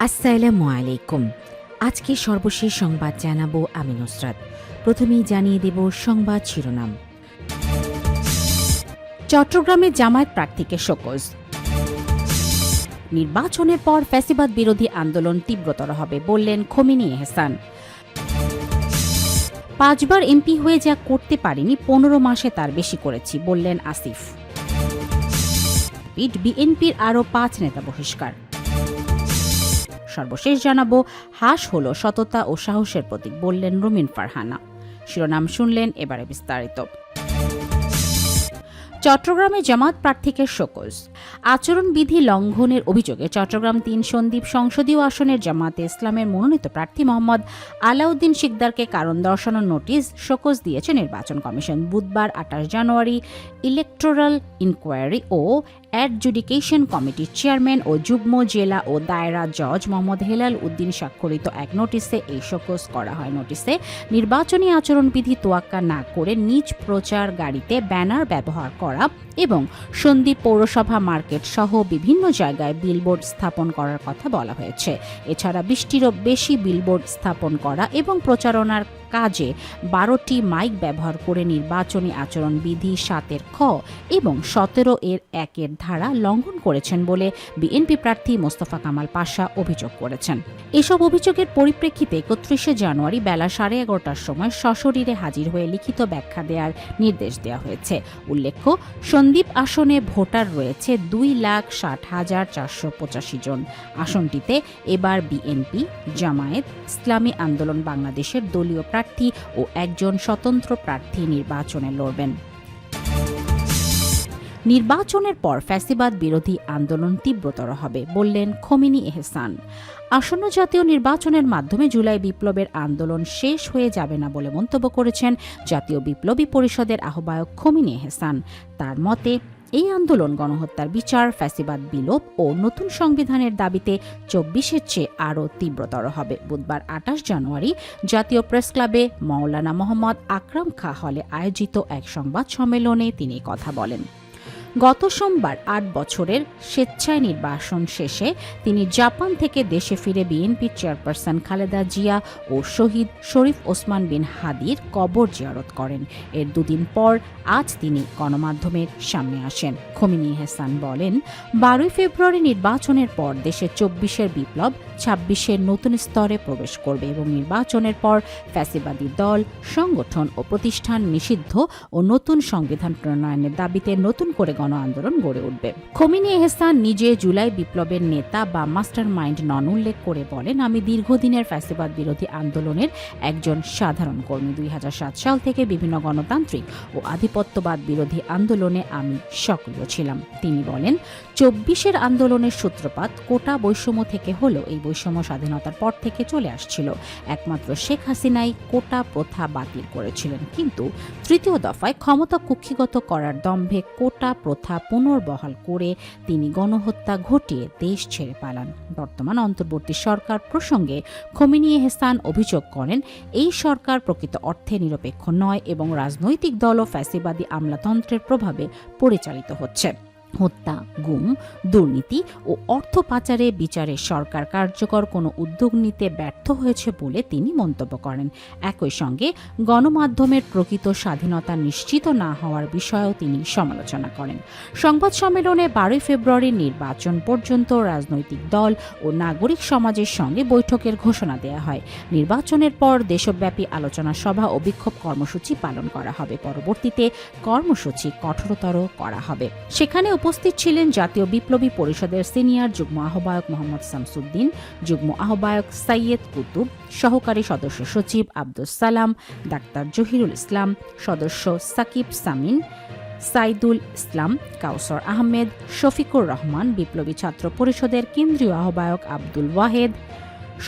আসসালামু আলাইকুম। আজকে সর্বশেষ সংবাদ জানাবো আমি নুসরাত। প্রথমেই জানিয়ে দেব সংবাদ শিরোনাম। চট্টগ্রামে জামায়াত প্রার্থীকে শোকজ। নির্বাচনের পর ফ্যাসিবাদ বিরোধী আন্দোলন তীব্রতর হবে বললেন খোমেনি এহসান। 5 বার এমপি হয়ে যা করতে পারিনি 15 মাসে তার বেশি করেছি বললেন আসিফ। বিএনপির আরও 5 নেতা বহিষ্কার। সর্বশেষ জানাবো হাস হলো সততা ও সাহসের প্রতীক বললেন রুমিন ফারহানা। শিরোনাম শুনলেন, এবারে বিস্তারিত। চট্টগ্রামে জামায়াত প্রার্থীকে শোকজ। আচরণবিধি লঙ্ঘনের অভিযোগে চট্টগ্রাম 3 সন্দ্বীপ সংসদীয় আসনের জামায়াতে ইসলামের মনোনীত প্রার্থী মোহাম্মদ আলাউদ্দিন শিকদারকে কারণ দর্শানোর নোটিশ শোকজ দিয়েছে নির্বাচন কমিশন। বুধবার 28 জানুয়ারি ইলেকটোরাল ইনকোয়ারি ও অ্যাডজুডিকেশন কমিটির চেয়ারম্যান ও যুগ্ম জেলা ও দায়রা জজ মোহাম্মদ হেলাল উদ্দিন স্বাক্ষরিত এক নোটিশে এই শোকজ করা হয়। নোটিশে নির্বাচনী আচরণবিধি তোয়াক্কা না করে নিজ প্রচার গাড়িতে ব্যানার ব্যবহার করা এবং সন্দ্বীপ পৌরসভা মার্কেট সহ বিভিন্ন জায়গায় বিলবোর্ড স্থাপন করার কথা বলা হয়েছে। এছাড়া 20টিরও বেশি বিলবোর্ড স্থাপন করা এবং প্রচারণার কাজে 12টি মাইক ব্যবহার করে নির্বাচনী আচরণবিধি 7 খ এবং 17 এর 1 ধারা লঙ্ঘন করেছেন বলে বিএনপি প্রার্থী মোস্তফা কামাল পাশা অভিযোগ করেছেন। এসব অভিযোগের পরিপ্রেক্ষিতে 31 জানুয়ারি বেলা 11:30টার সময় সশরীরে হাজির হয়ে লিখিত ব্যাখ্যা দেওয়ার নির্দেশ দেওয়া হয়েছে। উল্লেখ্য, সন্দ্বীপ আসনে ভোটার রয়েছে 2,60,485 জন। আসনটিতে এবার বিএনপি, জামায়াত, ইসলামী আন্দোলন বাংলাদেশের দলীয় প্রার্থী ও একজন স্বতন্ত্র প্রার্থী নির্বাচনে লড়বেন। নির্বাচনের পর ফ্যাসিবাদ বিরোধী আন্দোলন তীব্রতর হবে বললেন খোমেনি এহসান। আসন্ন জাতীয় নির্বাচনের মাধ্যমে জুলাই বিপ্লবের আন্দোলন শেষ হয়ে যাবে না বলে মন্তব্য করেছেন জাতীয় বিপ্লবী পরিষদের আহ্বায়ক খোমেনি এহসান। তার মতে, এই আন্দোলন গণহত্যার বিচার, ফ্যাসিবাদ বিলোপ ও নতুন সংবিধানের দাবিতে 24-এর চেয়ে আরও তীব্রতর হবে। বুধবার 28 জানুয়ারি জাতীয় প্রেস ক্লাবে মাওলানা মোহাম্মদ আকরাম খাঁ হলে আয়োজিত এক সংবাদ সম্মেলনে তিনি কথা বলেন। গত সোমবার 8 বছরের স্বেচ্ছায় নির্বাসন শেষে তিনি জাপান থেকে দেশে ফিরে বিএনপির চেয়ারপারসন খালেদা জিয়া ও শহীদ শরীফ ওসমান বিন হাদির কবর জিয়ারত করেন। এর 2 দিন পর আজ তিনি গণমাধ্যমের সামনে আসেন। খোমেনি এহসান বলেন, 12 ফেব্রুয়ারি নির্বাচনের পর দেশে 24-এর বিপ্লব 26-এর নতুন স্তরে প্রবেশ করবে এবং নির্বাচনের পর ফ্যাসিবাদী দল, সংগঠন ও প্রতিষ্ঠান নিষিদ্ধ ও নতুন সংবিধান প্রণয়নের দাবিতে নতুন করে গণ আন্দোলন গড়ে উঠবে। খোমেনি এহসান নিজে জুলাই বিপ্লবের নেতা বা মাস্টার মাইন্ড নন উল্লেখ করে বলেন, আমি দীর্ঘদিনের ফ্যাসিবাদ বিরোধী আন্দোলনের একজন সাধারণ কর্মী। 2007 সাল থেকে বিভিন্ন গণতান্ত্রিক ও আধিপত্যবাদ বিরোধী আন্দোলনে আমি সক্রিয় ছিলাম। তিনি বলেন, 24-এর আন্দোলনের সূত্রপাত কোটা বৈষম্য থেকে হলো। এই বৈষম্য স্বাধীনতার পর থেকে চলে আসছিল। একমাত্র শেখ হাসিনাই কোটা প্রথা বাতিল করেছিলেন, কিন্তু 3য় দফায় ক্ষমতা কুক্ষিগত করার দম্ভে কোটা প্রথা পুনর্বহাল করে তিনি গণহত্যা ঘটিয়ে দেশ ছেড়ে পালান। বর্তমান অন্তর্বর্তী সরকার প্রসঙ্গে খোমেনি এহসান অভিযোগ করেন, এই সরকার প্রকৃত অর্থে নিরপেক্ষ নয় এবং রাজনৈতিক দল ও ফ্যাসিবাদী আমলাতন্ত্রের প্রভাবে পরিচালিত হচ্ছে। হত্যা, গুম, দুর্নীতি ও অর্থ পাচারে বিচারে সরকার কার্যকর কোনো উদ্যোগ নিতে ব্যর্থ হয়েছে বলে তিনি মন্তব্য করেন। একই সঙ্গে গণমাধ্যমের প্রকৃত স্বাধীনতা নিশ্চিত না হওয়ার বিষয়েও তিনি সমালোচনা করেন। সংবাদ সম্মেলনে 12 ফেব্রুয়ারি নির্বাচন পর্যন্ত রাজনৈতিক দল ও নাগরিক সমাজের সঙ্গে বৈঠকের ঘোষণা দেওয়া হয়। নির্বাচনের পর দেশব্যাপী আলোচনা সভা ও বিক্ষোভ কর্মসূচি পালন করা হবে। পরবর্তীতে কর্মসূচি কঠোরতর করা হবে। সেখানে উপস্থিত ছিলেন জাতীয় বিপ্লবী পরিষদের সিনিয়র যুগ্ম আহ্বায়ক মোহাম্মদ শামসুদ্দিন, যুগ্ম আহ্বায়ক সৈয়দ কুতুব, সহকারী সদস্য সচিব আব্দুস সালাম, ডাক্তার জহিরুল ইসলাম, সদস্য সাকিব সামিন, সাইদুল ইসলাম, কাউসার আহমেদ, শফিকুর রহমান, বিপ্লবী ছাত্র পরিষদের কেন্দ্রীয় আহ্বায়ক আব্দুল ওয়াহেদ,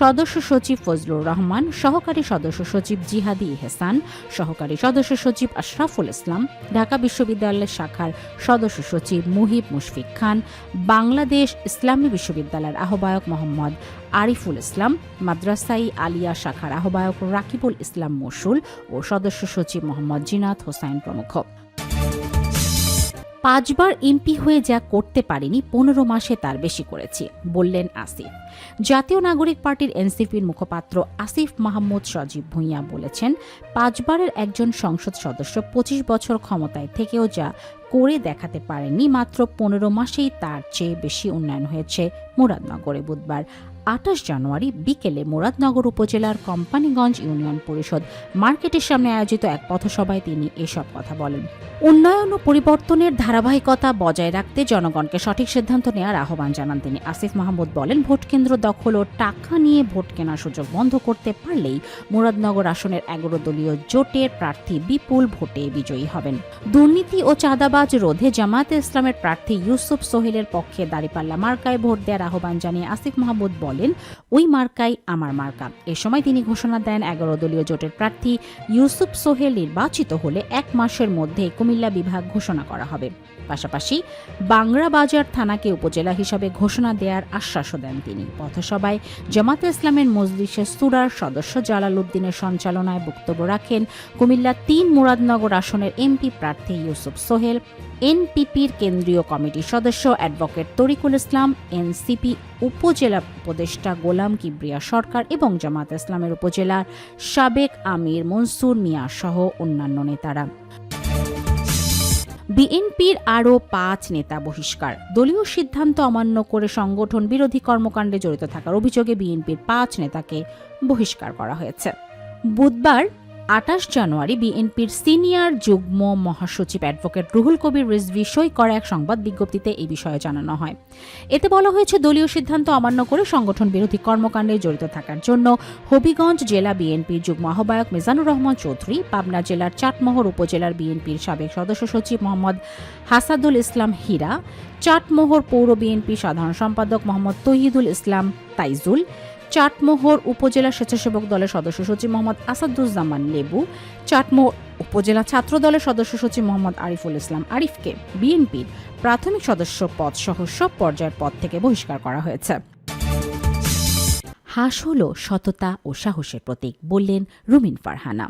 সদস্য সচিব ফজলুর রহমান, সহকারী সদস্য সচিব জিহাদি ইহসান, সহকারী সদস্য সচিব আশরাফুল ইসলাম, ঢাকা বিশ্ববিদ্যালয় শাখার সদস্য সচিব মুহিব মুশফিক খান, বাংলাদেশ ইসলামী বিশ্ববিদ্যালয়ের আহ্বায়ক মোহাম্মদ আরিফুল ইসলাম, মাদ্রাসাই আলিয়া শাখার আহ্বায়ক রাকিবুল ইসলাম মশুল ও সদস্য সচিব মোহাম্মদ জিনাত হোসাইন প্রমুখ। 5 বার এমপি হয়ে যা করতে পারিনি 15 মাসে তার বেশি করেছি, বললেন আসিফ। জাতীয় নাগরিক পার্টির এনসিপির মুখপাত্র আসিফ মাহমুদ সজীব ভুঁইয়া বলেছেন, 5 বারের একজন সংসদ সদস্য 25 বছর ক্ষমতায় থেকেও যা করে দেখাতে পারেননি, মাত্র 15 মাসেই তার চেয়ে বেশি উন্নয়ন হয়েছে মুরাদনগরে। বুধবার 28 জানুয়ারি বিকেলে মুরাদনগর উপজেলার কোম্পানিগঞ্জ ইউনিয়ন পরিষদ মার্কেটের সামনে আয়োজিত এক পথসভায় তিনি এসব কথা বলেন। উন্নয়ন ও পরিবর্তনের ধারাবাহিকতা বজায় রাখতে জনগণকে সঠিক সিদ্ধান্ত নেওয়ার আহ্বান জানান তিনি। আসিফ মাহমুদ বলেন, ভোটকেন্দ্র দখল ও টাকা নিয়ে ভোট কেনার সুযোগ বন্ধ করতে পারলেই মুরাদনগর আসনের 11 দলীয় জোটের প্রার্থী বিপুল ভোটে বিজয়ী হবেন। দুর্নীতি ও চাঁদাবাজ রোধে জামায়াতে ইসলামের প্রার্থী ইউসুফ সোহেলের পক্ষে দাঁড়িপাল্লা মার্কায় ভোট দেওয়ার আহ্বান জানিয়ে আসিফ মাহমুদ বলেন, ওই মার্কাই আমার মার্কা। এ সময় তিনি ঘোষণা দেন, 11 দলীয় জোটের প্রার্থী ইউসুফ সোহেল নির্বাচিত হলে 1 মাসের মধ্যে কুমিল্লা বিভাগ ঘোষণা করা হবে। পাশাপাশি বাংরা বাজার থানাকে উপজেলা হিসাবে ঘোষণা দেওয়ার আশ্বাসও দেন তিনি। পথসভায় জামায়াতে ইসলামের মজলিসে সুরার সদস্য জালাল উদ্দিনের সঞ্চালনায় বক্তব্য রাখেন কুমিল্লা 3 মুরাদনগর আসনের এমপি প্রার্থী ইউসুফ সোহেল, এনপিপির কেন্দ্রীয় কমিটির সদস্য অ্যাডভোকেট তরিকুল ইসলাম, এনসিপি উপজেলা উপদেষ্টা গোলাম কিবরিয়া সরকার এবং জামায়াতে ইসলামের উপজেলার সাবেক আমির মনসুর মিয়া সহ অন্যান্য নেতারা। বিএনপির আরও 5 নেতা বহিষ্কার। দলীয় সিদ্ধান্ত অমান্য করে সংগঠন বিরোধী কর্মকাণ্ডে জড়িত থাকার অভিযোগে বিএনপির 5 নেতাকে বহিষ্কার করা হয়েছে। বুধবার 28 জানুয়ারি বিএনপির সিনিয়র যুগ্ম মহাসচিব অ্যাডভোকেট রুহুল কবির রিজভী সই করা এক সংবাদ বিজ্ঞপ্তিতে এই বিষয়ে জানানো হয়। এতে বলা হয়েছে, দলীয় সিদ্ধান্ত অমান্য করে সংগঠন বিরোধী কর্মকাণ্ডে জড়িত থাকার জন্য হবিগঞ্জ জেলা বিএনপির যুগ্ম আহ্বায়ক মিজানুর রহমান চৌধুরী, পাবনা জেলার চাটমোহর উপজেলার বিএনপির সাবেক সদস্য সচিব মোহাম্মদ হাসাদুল ইসলাম হীরা, চাটমোহর পৌর বিএনপির সাধারণ সম্পাদক মোহাম্মদ তৌহিদুল ইসলাম তাইজুল, চাটমোহর উপজেলা স্বেচ্ছাসেবক দলের সদস্য সচিব মোহাম্মদ আসাদুজ্জামান লেবু, চাটমোহর উপজেলা ছাত্র দলের সদস্য সচিব মোহাম্মদ আরিফুল ইসলাম আরিফকে বিএনপির প্রাথমিক সদস্য পদ সহ সব পর্যায়ের পদ থেকে বহিষ্কার করা হয়েছে। হাস হল সততা ও সাহসের প্রতীক, বললেন রুমিন ফারহানা।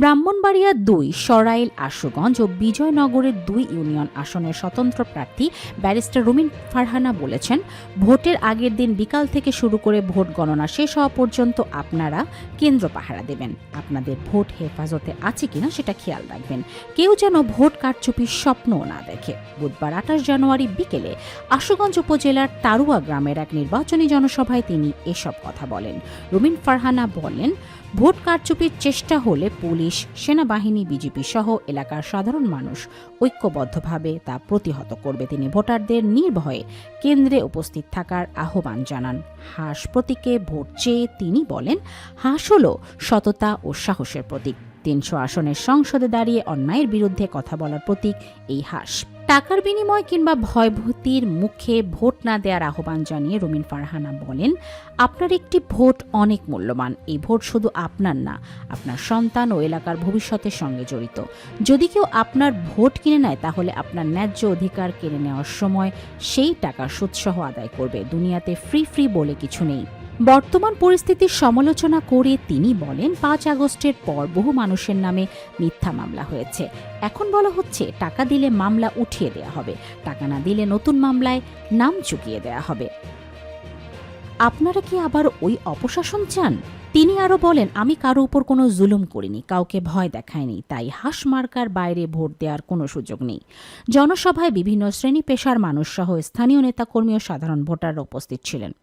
ব্রাহ্মণবাড়িয়া 2, সরাইল, আশুগঞ্জ ও বিজয়নগরের 2 ইউনিয়ন আসনের স্বতন্ত্র প্রার্থী ব্যারিস্টার রুমিন ফারহানা বলেছেন, ভোটের আগের দিন বিকাল থেকে শুরু করে ভোট গণনা শেষ হওয়া পর্যন্ত আপনারা কেন্দ্র পাহারা দেবেন। আপনাদের ভোট হেফাজতে আছে কিনা সেটা খেয়াল রাখবেন। কেউ যেন ভোট কারচুপির স্বপ্নও না দেখে। বুধবার 28 জানুয়ারি বিকেলে আশুগঞ্জ উপজেলার তারুয়া গ্রামের এক নির্বাচনী জনসভায় তিনি এসব কথা বলেন। রুমিন ফারহানা বলেন, ভোট কারচুপির চেষ্টা হলে পুলিশ, সেনাবাহিনী, বিজেপি সহ এলাকার সাধারণ মানুষ ঐক্যবদ্ধভাবে তা প্রতিহত করবে। তিনি ভোটারদের নির্ভয়ে কেন্দ্রে উপস্থিত থাকার আহ্বান জানান। হাস প্রতীকে ভোট চেয়ে তিনি বলেন, হাস হল সততা ও সাহসের প্রতীক। 300 আসনের সংসদে দাঁড়িয়ে অন্যায়ের বিরুদ্ধে কথা বলার প্রতীক এই হাস। টাকার বিনিময় কিংবা ভয়ভীতির মুখে ভোট না দেওয়ার আহ্বান জানিয়ে রুমিন ফারহানা বলেন, আপনার একটি ভোট অনেক মূল্যবান। এই ভোট শুধু আপনার না, আপনার সন্তান ও এলাকার ভবিষ্যতের সঙ্গে জড়িত। যদি কেউ আপনার ভোট কিনে নেয়, তাহলে আপনার ন্যায্য অধিকার কেড়ে নেওয়ার সময় সেই টাকা সুদসহ আদায় করবে। দুনিয়াতে ফ্রি বলে কিছু নেই। বর্তমান পরিস্থিতির সমালোচনা করে তিনি বলেন, 5 আগস্টের পর বহু মানুষের নামে মিথ্যা মামলা হয়েছে। এখন বলা হচ্ছে টাকা দিলে মামলা উঠিয়ে দেয়া হবে, টাকা না দিলে নতুন মামলায় নাম চুকিয়ে দেয়া হবে। আপনারা কি আবার ওই অপশাসন চান? তিনি আরও বলেন, আমি কারো উপর কোনো জুলুম করিনি, কাউকে ভয় দেখাইনি, তাই হাস মার্কার বাইরে ভোট দেওয়ার কোনো সুযোগ নেই। জনসভায় বিভিন্ন শ্রেণী পেশার মানুষসহ স্থানীয় নেতাকর্মী ও সাধারণ ভোটাররা উপস্থিত ছিলেন।